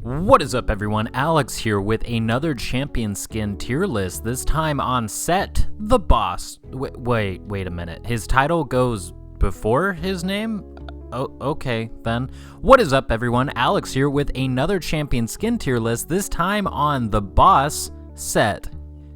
What is up, everyone? Alex here with another champion skin tier list, this time on Sett, the boss. Wait a minute. His title goes before his name? Oh, okay, then. What is up, everyone? Alex here with another champion skin tier list, this time on the boss, Sett.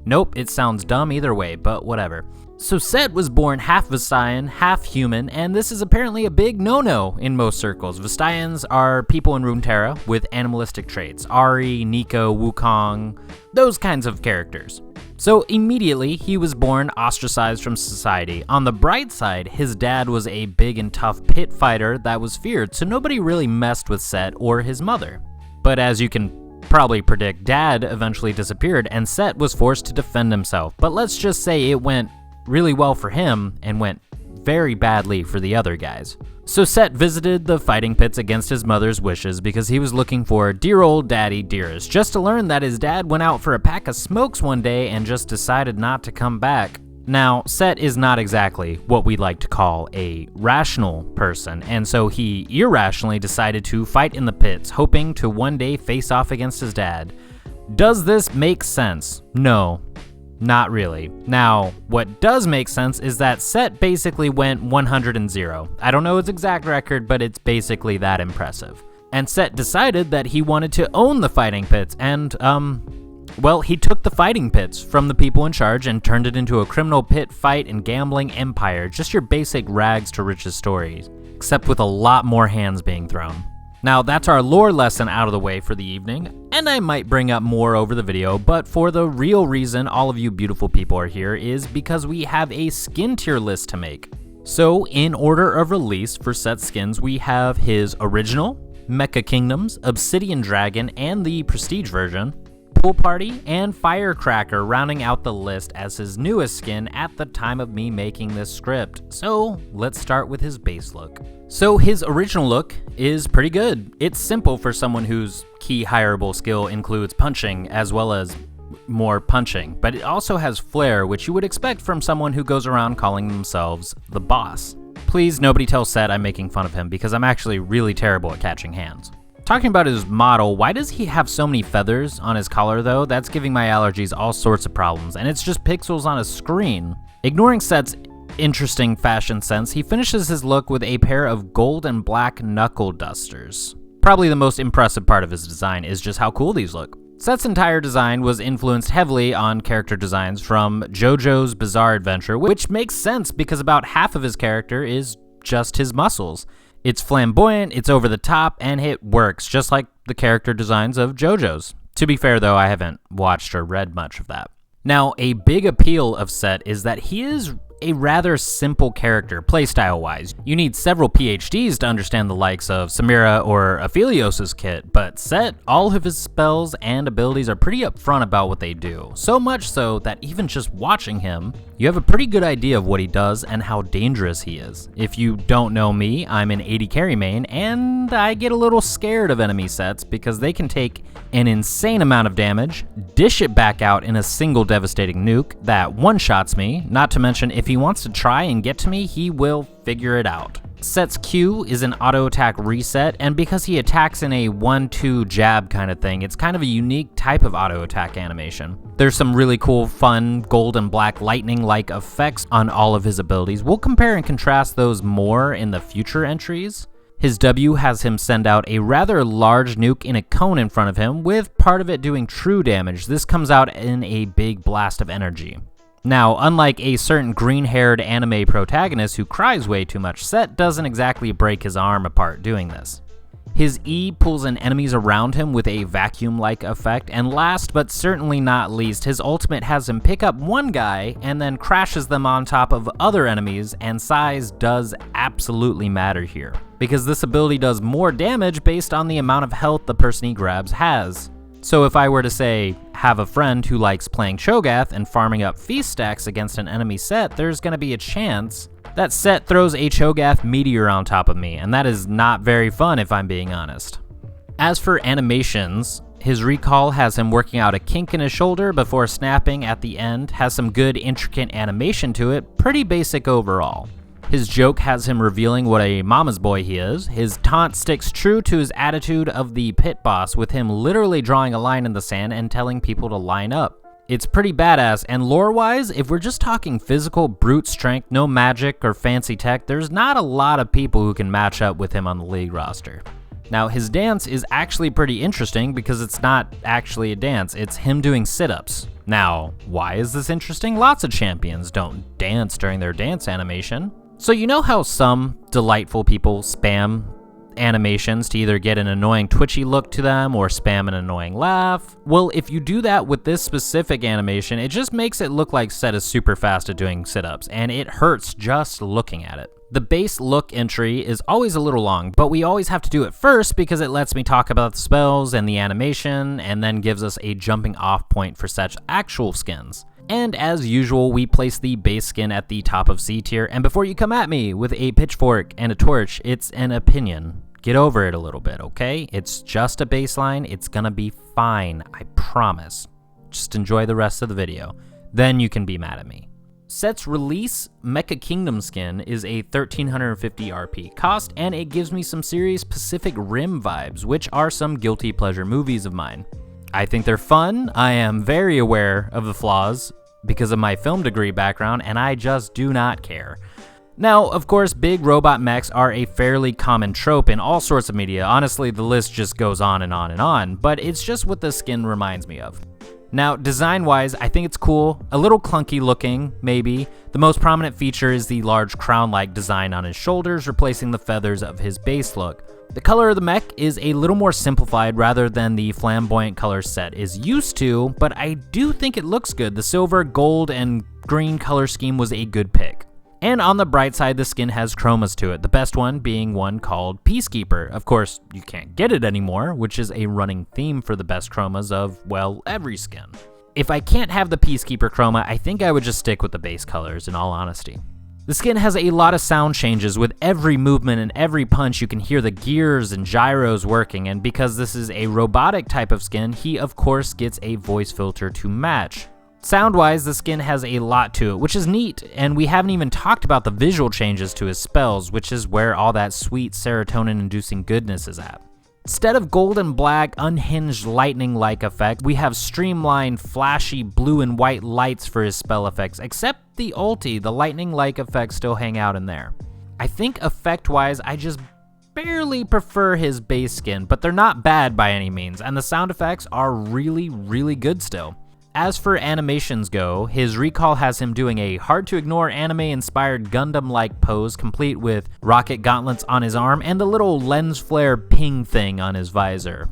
Nope, it sounds dumb either way, but whatever. So Sett was born half Vistayan, half human, and this is apparently a big no-no in most circles. Vistayans are people in Runeterra with animalistic traits. Ahri, Nico, Wukong, those kinds of characters. So immediately, he was born ostracized from society. On the bright side, his dad was a big and tough pit fighter that was feared, so nobody really messed with Sett or his mother. But as you can probably predict, Dad eventually disappeared, and Sett was forced to defend himself. But let's just say it went really well for him and went very badly for the other guys. So Sett visited the fighting pits against his mother's wishes because he was looking for dear old daddy dearest, just to learn that his dad went out for a pack of smokes one day and just decided not to come back. Now, Sett is not exactly what we'd like to call a rational person, and so he irrationally decided to fight in the pits, hoping to one day face off against his dad. Does this make sense? No. Not really. Now, what does make sense is that Sett basically went 100-0. I don't know his exact record, but it's basically that impressive. And Sett decided that he wanted to own the fighting pits, and, well, he took the fighting pits from the people in charge and turned it into a criminal pit fight and gambling empire, just your basic rags to riches stories, except with a lot more hands being thrown. Now, that's our lore lesson out of the way for the evening, and I might bring up more over the video, but for the real reason all of you beautiful people are here is because we have a skin tier list to make. So, in order of release for Sett skins, we have his original, Mecha Kingdoms, Obsidian Dragon, and the Prestige version, Pool Party, and Firecracker rounding out the list as his newest skin at the time of me making this script. So, let's start with his base look. So his original look is pretty good. It's simple for someone whose key hireable skill includes punching as well as more punching, but it also has flair, which you would expect from someone who goes around calling themselves the boss. Please, nobody tell Sett I'm making fun of him because I'm actually really terrible at catching hands. Talking about his model, why does he have so many feathers on his collar though? That's giving my allergies all sorts of problems, and it's just pixels on a screen. Ignoring Sett's interesting fashion sense, he finishes his look with a pair of gold and black knuckle dusters. Probably the most impressive part of his design is just how cool these look. Sett's entire design was influenced heavily on character designs from JoJo's Bizarre Adventure, which makes sense because about half of his character is just his muscles. It's flamboyant, it's over the top, and it works, just like the character designs of JoJo's. To be fair though, I haven't watched or read much of that. Now, a big appeal of Sett is that he is a rather simple character, playstyle-wise. You need several PhDs to understand the likes of Samira or Aphelios' kit, but Sett, all of his spells and abilities are pretty upfront about what they do. So much so that even just watching him, you have a pretty good idea of what he does and how dangerous he is. If you don't know me, I'm an 80 carry main, and I get a little scared of enemy Setts because they can take an insane amount of damage, dish it back out in a single devastating nuke that one-shots me, not to mention if he wants to try and get to me, he will figure it out. Sett's Q is an auto-attack reset, and because he attacks in a 1-2 jab kind of thing, it's kind of a unique type of auto-attack animation. There's some really cool, fun, gold and black lightning-like effects on all of his abilities. We'll compare and contrast those more in the future entries. His W has him send out a rather large nuke in a cone in front of him, with part of it doing true damage. This comes out in a big blast of energy. Now, unlike a certain green-haired anime protagonist who cries way too much, Sett doesn't exactly break his arm apart doing this. His E pulls in enemies around him with a vacuum-like effect, and last but certainly not least, his ultimate has him pick up one guy and then crashes them on top of other enemies, and size does absolutely matter here, because this ability does more damage based on the amount of health the person he grabs has. So if I were to say, have a friend who likes playing Cho'Gath and farming up feast stacks against an enemy Sett, there's going to be a chance that Sett throws a Cho'Gath meteor on top of me, and that is not very fun if I'm being honest. As for animations, his recall has him working out a kink in his shoulder before snapping at the end, has some good intricate animation to it, pretty basic overall. His joke has him revealing what a mama's boy he is. His taunt sticks true to his attitude of the pit boss, with him literally drawing a line in the sand and telling people to line up. It's pretty badass, and lore-wise, if we're just talking physical, brute strength, no magic or fancy tech, there's not a lot of people who can match up with him on the league roster. Now, his dance is actually pretty interesting because it's not actually a dance, it's him doing sit-ups. Now, why is this interesting? Lots of champions don't dance during their dance animation. So you know how some delightful people spam animations to either get an annoying twitchy look to them or spam an annoying laugh? Well, if you do that with this specific animation, it just makes it look like Sett is super fast at doing sit-ups, and it hurts just looking at it. The base look entry is always a little long, but we always have to do it first because it lets me talk about the spells and the animation, and then gives us a jumping off point for Sett's actual skins. And as usual, we place the base skin at the top of C tier, and before you come at me with a pitchfork and a torch, it's an opinion. Get over it a little bit, okay? It's just a baseline, it's gonna be fine, I promise. Just enjoy the rest of the video, then you can be mad at me. Sett's release Mecha Kingdom skin is a 1350 RP cost, and it gives me some serious Pacific Rim vibes, which are some guilty pleasure movies of mine. I think they're fun, I am very aware of the flaws because of my film degree background, and I just do not care. Now, of course, big robot mechs are a fairly common trope in all sorts of media. Honestly, the list just goes on and on and on, but it's just what the skin reminds me of. Now, design-wise, I think it's cool, a little clunky looking, maybe. The most prominent feature is the large crown-like design on his shoulders, replacing the feathers of his base look. The color of the mech is a little more simplified rather than the flamboyant color Sett is used to, but I do think it looks good. The silver, gold, and green color scheme was a good pick. And on the bright side, the skin has chromas to it, the best one being one called Peacekeeper. Of course, you can't get it anymore, which is a running theme for the best chromas of, well, every skin. If I can't have the Peacekeeper chroma, I think I would just stick with the base colors, in all honesty. The skin has a lot of sound changes. With every movement and every punch, you can hear the gears and gyros working, and because this is a robotic type of skin, he of course gets a voice filter to match. Sound-wise, the skin has a lot to it, which is neat, and we haven't even talked about the visual changes to his spells, which is where all that sweet serotonin-inducing goodness is at. Instead of gold and black, unhinged lightning-like effects, we have streamlined, flashy blue and white lights for his spell effects, except the ulti, the lightning-like effects still hang out in there. I think effect-wise, I just barely prefer his base skin, but they're not bad by any means, and the sound effects are really, really good still. As for animations go, his recall has him doing a hard-to-ignore anime-inspired Gundam-like pose, complete with rocket gauntlets on his arm and the little lens flare ping thing on his visor.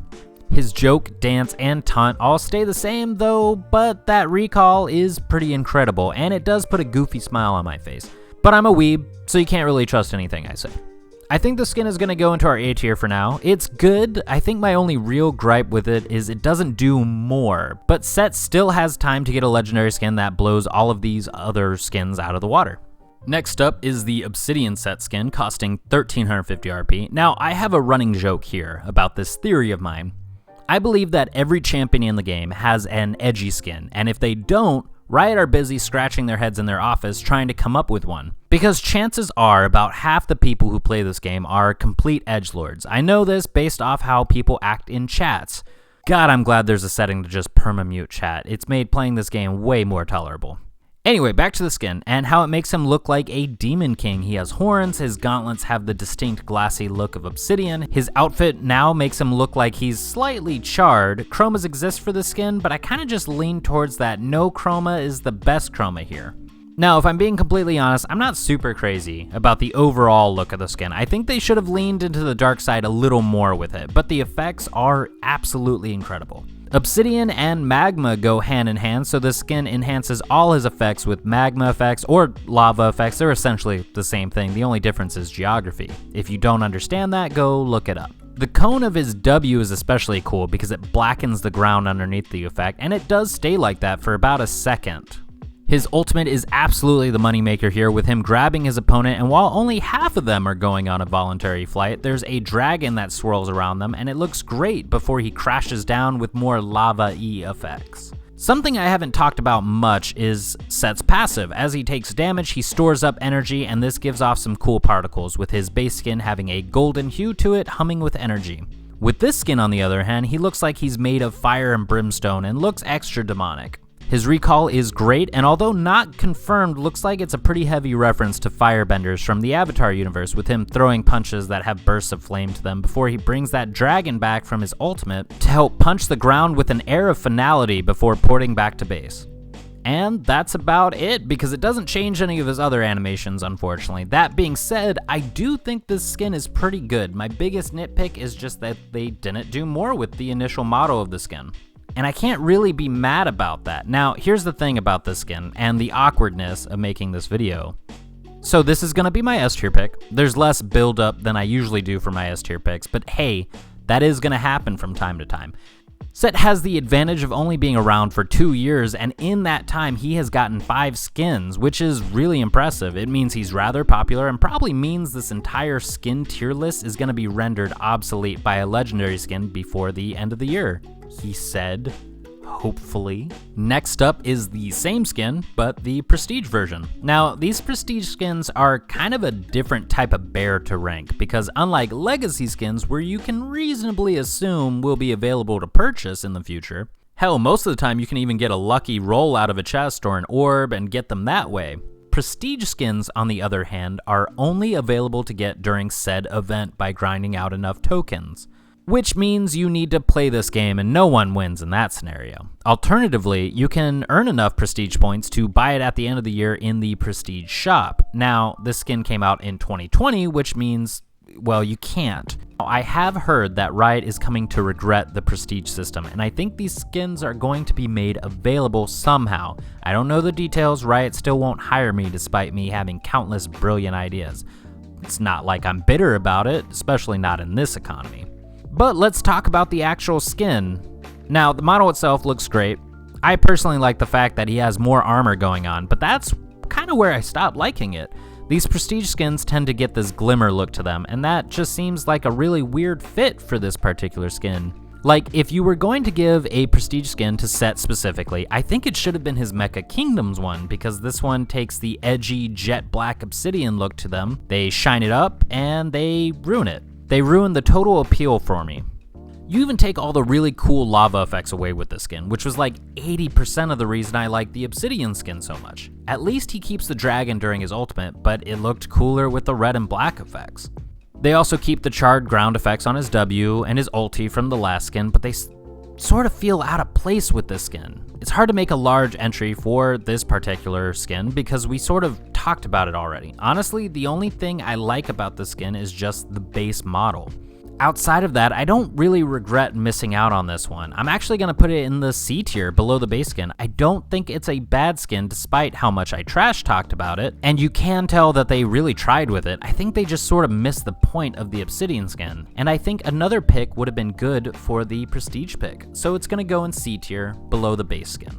His joke, dance, and taunt all stay the same though, but that recall is pretty incredible, and it does put a goofy smile on my face. But I'm a weeb, so you can't really trust anything I say. I think the skin is going to go into our A tier for now. It's good. I think my only real gripe with it is it doesn't do more, but Sett still has time to get a legendary skin that blows all of these other skins out of the water. Next up is the Obsidian Sett skin, costing 1350 RP. Now, I have a running joke here about this theory of mine. I believe that every champion in the game has an edgy skin, and if they don't, Riot are busy scratching their heads in their office trying to come up with one. Because chances are about half the people who play this game are complete edgelords. I know this based off how people act in chats. God, I'm glad there's a setting to just perma-mute chat. It's made playing this game way more tolerable. Anyway, back to the skin, and how it makes him look like a demon king. He has horns, his gauntlets have the distinct glassy look of Obsidian, his outfit now makes him look like he's slightly charred. Chromas exist for the skin, but I kinda just lean towards that no chroma is the best chroma here. Now, if I'm being completely honest, I'm not super crazy about the overall look of the skin. I think they should have leaned into the dark side a little more with it, but the effects are absolutely incredible. Obsidian and magma go hand in hand, so the skin enhances all his effects with magma effects or lava effects. They're essentially the same thing, the only difference is geography. If you don't understand that, go look it up. The cone of his W is especially cool because it blackens the ground underneath the effect, and it does stay like that for about a second. His ultimate is absolutely the moneymaker here, with him grabbing his opponent, and while only half of them are going on a voluntary flight, there's a dragon that swirls around them, and it looks great before he crashes down with more lava-y effects. Something I haven't talked about much is Sett's passive. As he takes damage, he stores up energy, and this gives off some cool particles, with his base skin having a golden hue to it, humming with energy. With this skin, on the other hand, he looks like he's made of fire and brimstone and looks extra demonic. His recall is great, and although not confirmed, looks like it's a pretty heavy reference to firebenders from the Avatar universe, with him throwing punches that have bursts of flame to them before he brings that dragon back from his ultimate to help punch the ground with an air of finality before porting back to base. And that's about it, because it doesn't change any of his other animations, unfortunately. That being said, I do think this skin is pretty good. My biggest nitpick is just that they didn't do more with the initial model of the skin. And I can't really be mad about that. Now, here's the thing about this skin and the awkwardness of making this video. So this is gonna be my S tier pick. There's less build up than I usually do for my S tier picks, but hey, that is gonna happen from time to time. Sett has the advantage of only being around for 2 years, and in that time he has gotten 5 skins, which is really impressive. It means he's rather popular and probably means this entire skin tier list is gonna be rendered obsolete by a legendary skin before the end of the year. He said, hopefully. Next up is the same skin, but the prestige version. Now, these prestige skins are kind of a different type of bear to rank, because unlike legacy skins where you can reasonably assume will be available to purchase in the future, hell, most of the time you can even get a lucky roll out of a chest or an orb and get them that way. Prestige skins, on the other hand, are only available to get during said event by grinding out enough tokens, which means you need to play this game and no one wins in that scenario. Alternatively, you can earn enough prestige points to buy it at the end of the year in the prestige shop. Now, this skin came out in 2020, which means, well, you can't. I have heard that Riot is coming to regret the prestige system, and I think these skins are going to be made available somehow. I don't know the details. Riot still won't hire me despite me having countless brilliant ideas. It's not like I'm bitter about it, especially not in this economy. But let's talk about the actual skin. Now, the model itself looks great. I personally like the fact that he has more armor going on, but that's kind of where I stopped liking it. These prestige skins tend to get this glimmer look to them, and that just seems like a really weird fit for this particular skin. Like, if you were going to give a prestige skin to Sett specifically, I think it should have been his Mecha Kingdoms one, because this one takes the edgy jet black Obsidian look to them. They shine it up, and they ruin it. They ruin the total appeal for me. You even take all the really cool lava effects away with this skin, which was like 80% of the reason I like the Obsidian skin so much. At least he keeps the dragon during his ultimate, but it looked cooler with the red and black effects. They also keep the charred ground effects on his W and his ulti from the last skin, but they sort of feel out of place with this skin. It's hard to make a large entry for this particular skin because we sort of talked about it already. Honestly, the only thing I like about this skin is just the base model. Outside of that, I don't really regret missing out on this one. I'm actually going to put it in the C tier below the base skin. I don't think it's a bad skin despite how much I trash talked about it, and you can tell that they really tried with it. I think they just sort of missed the point of the Obsidian skin, and I think another pick would have been good for the prestige pick. So it's going to go in C tier below the base skin.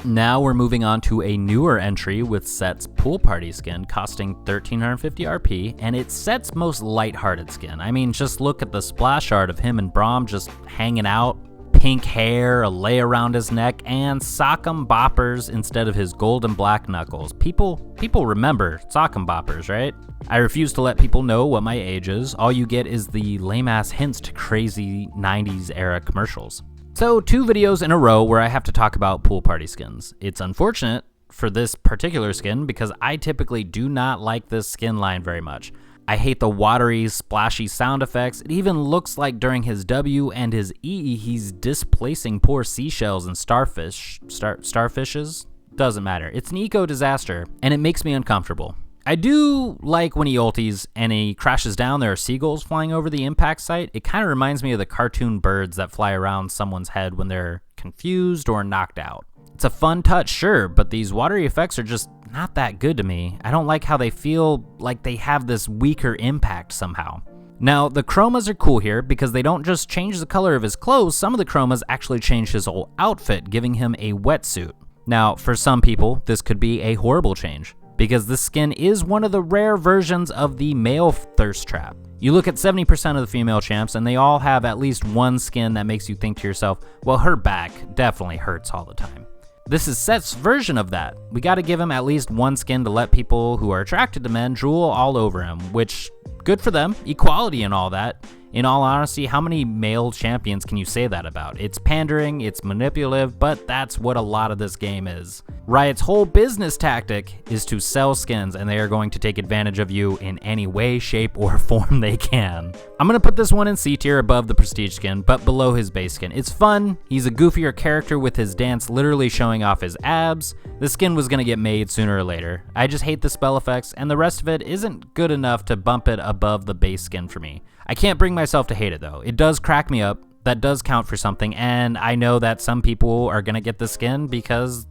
Now we're moving on to a newer entry with Sett's Pool Party skin costing 1350 RP, and it's Sett's most lighthearted skin. I mean, just look at the splash art of him and Braum just hanging out, pink hair, a lei around his neck, and sock'em boppers instead of his gold and black knuckles. People remember sock'em boppers, right? I refuse to let people know what my age is. All you get is the lame-ass hints to crazy 90s era commercials. So 2 videos in a row where I have to talk about Pool Party skins. It's unfortunate for this particular skin because I typically do not like this skin line very much. I hate the watery, splashy sound effects. It even looks like during his W and his E, he's displacing poor seashells and starfishes? Doesn't matter. It's an eco-disaster, and it makes me uncomfortable. I do like when he ultis and he crashes down, there are seagulls flying over the impact site. It kind of reminds me of the cartoon birds that fly around someone's head when they're confused or knocked out. It's a fun touch, sure, but these watery effects are just not that good to me. I don't like how they feel like they have this weaker impact somehow. Now, the chromas are cool here because they don't just change the color of his clothes, some of the chromas actually change his whole outfit, giving him a wetsuit. Now, for some people, this could be a horrible change. because this skin is one of the rare versions of the male thirst trap. You look at 70% of the female champs and they all have at least one skin that makes you think to yourself, well, her back definitely hurts all the time. This is Sett's version of that. We gotta give him at least one skin to let people who are attracted to men drool all over him, which, good for them, equality and all that. In all honesty, how many male champions can you say that about? It's pandering, it's manipulative, but that's what a lot of this game is. Riot's whole business tactic is to sell skins, and they are going to take advantage of you in any way, shape, or form they can. I'm gonna put this one in C tier above the prestige skin, but below his base skin. It's fun, he's a goofier character with his dance literally showing off his abs. The skin was gonna get made sooner or later. I just hate the spell effects, and the rest of it isn't good enough to bump it above the base skin for me. I can't bring myself to hate it though. It does crack me up, that does count for something, and I know that some people are gonna get the skin because,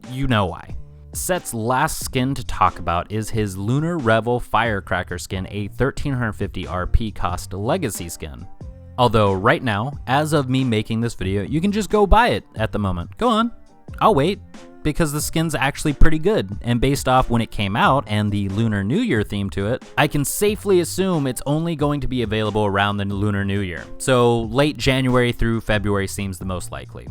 you know why. Sett's last skin to talk about is his Lunar Revel Firecracker skin, a 1350 RP cost legacy skin. Although right now, as of me making this video, you can just go buy it at the moment. Go on, I'll wait, because the skin's actually pretty good, and based off when it came out and the Lunar New Year theme to it, I can safely assume it's only going to be available around the Lunar New Year. So late January through February seems the most likely.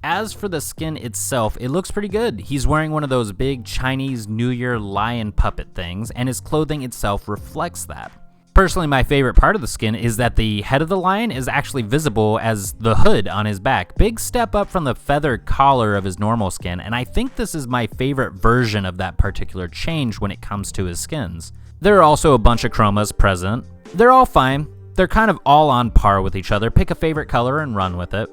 As for the skin itself, it looks pretty good. He's wearing one of those big Chinese New Year lion puppet things, and his clothing itself reflects that. Personally, my favorite part of the skin is that the head of the lion is actually visible as the hood on his back. Big step up from the feathered collar of his normal skin, and I think this is my favorite version of that particular change when it comes to his skins. There are also a bunch of chromas present. They're all fine. They're kind of all on par with each other. Pick a favorite color and run with it.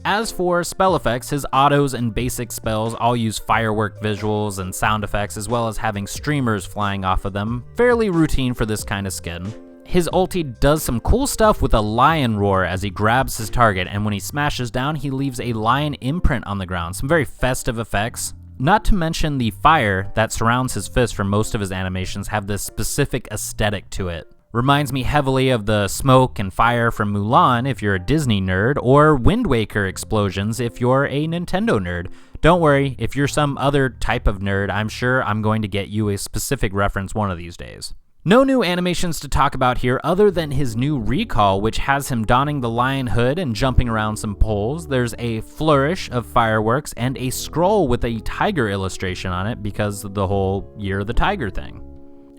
As for spell effects, his autos and basic spells all use firework visuals and sound effects, as well as having streamers flying off of them. Fairly routine for this kind of skin. His ulti does some cool stuff with a lion roar as he grabs his target, and when he smashes down, he leaves a lion imprint on the ground. Some very festive effects. Not to mention the fire that surrounds his fist for most of his animations have this specific aesthetic to it. Reminds me heavily of the smoke and fire from Mulan if you're a Disney nerd, or Wind Waker explosions if you're a Nintendo nerd. Don't worry, if you're some other type of nerd, I'm sure I'm going to get you a specific reference one of these days. No new animations to talk about here other than his new recall, which has him donning the lion hood and jumping around some poles. There's a flourish of fireworks and a scroll with a tiger illustration on it because of the whole Year of the Tiger thing.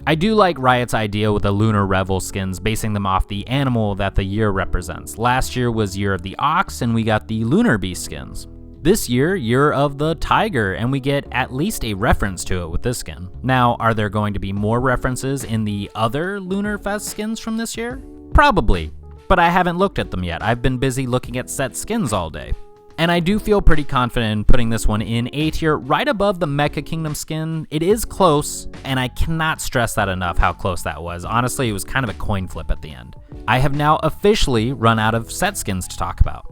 I do like Riot's idea with the Lunar Revel skins, basing them off the animal that the year represents. Last year was Year of the Ox, and we got the Lunar Beast skins. This year, Year of the Tiger, and we get at least a reference to it with this skin. Now, are there going to be more references in the other Lunar Fest skins from this year? Probably, but I haven't looked at them yet. I've been busy looking at Sett skins all day. And I do feel pretty confident in putting this one in A tier, right above the Mecha Kingdom skin. It is close, and I cannot stress that enough how close that was. Honestly, it was kind of a coin flip at the end. I have now officially run out of Sett skins to talk about.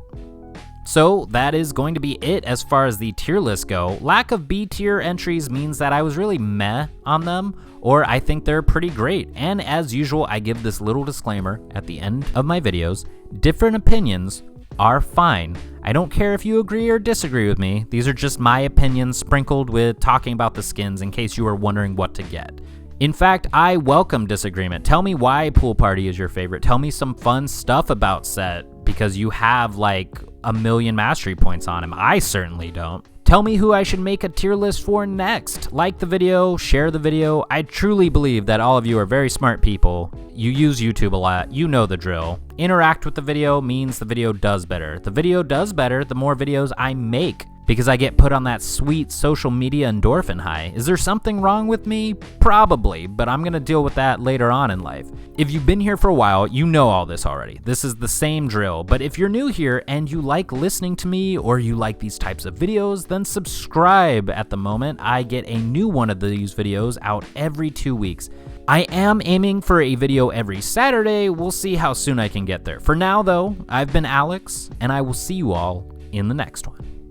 So that is going to be it as far as the tier lists go. Lack of B tier entries means that I was really meh on them, or I think they're pretty great. And as usual, I give this little disclaimer at the end of my videos. Different opinions are fine. I don't care if you agree or disagree with me. These are just my opinions sprinkled with talking about the skins in case you are wondering what to get. In fact, I welcome disagreement. Tell me why Pool Party is your favorite. Tell me some fun stuff about Sett because you have like 1 million mastery points on him. I certainly don't. Tell me who I should make a tier list for next. Like the video, share the video. I truly believe that all of you are very smart people. You use YouTube a lot. You know the drill. Interact with the video means the video does better. The video does better the more videos I make because I get put on that sweet social media endorphin high. Is there something wrong with me? Probably, but I'm gonna deal with that later on in life. If you've been here for a while, you know all this already. This is the same drill, but if you're new here and you like listening to me or you like these types of videos, then subscribe at the moment. I get a new one of these videos out every 2 weeks. I am aiming for a video every Saturday. We'll see how soon I can get there. For now though, I've been Alex, and I will see you all in the next one.